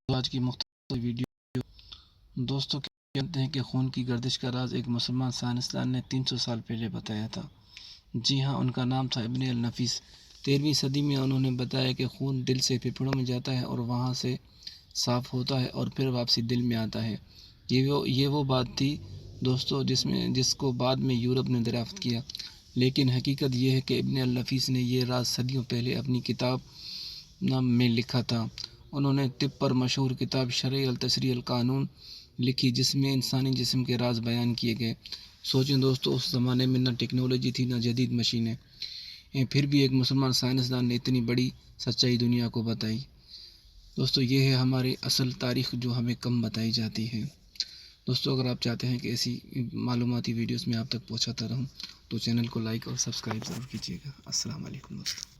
آج کی مختلف ویڈیو دوستوں کہتے ہیں کہ خون کی گردش کا راز ایک مسلمان سائنسدان نے 300 سال پہلے بتایا تھا۔ جی ہاں، ان کا نام تھا ابن النفیس۔ 13ویں صدی میں انہوں نے بتایا کہ خون دل سے پھیپھڑوں میں جاتا ہے اور وہاں سے صاف ہوتا ہے اور پھر واپسی دل میں آتا ہے۔ یہ وہ بات تھی دوستوں جس کو بعد میں یورپ نے دریافت کیا، لیکن حقیقت یہ ہے کہ ابن النفیس نے یہ راز صدیوں پہلے اپنی کتاب میں لکھا تھا۔ انہوں نے طب پر مشہور کتاب شرح التشریح القانون لکھی، جس میں انسانی جسم کے راز بیان کیے گئے۔ سوچیں دوستو، اس زمانے میں نہ ٹیکنالوجی تھی نہ جدید مشینیں، پھر بھی ایک مسلمان سائنسدان نے اتنی بڑی سچائی دنیا کو بتائی۔ دوستو، یہ ہے ہماری اصل تاریخ جو ہمیں کم بتائی جاتی ہے۔ دوستو، اگر آپ چاہتے ہیں کہ ایسی معلوماتی ویڈیوز میں آپ تک پہنچاتا رہوں تو چینل کو لائک اور سبسکرائب ضرور کیجیے گا۔ السلام علیکم دوستو۔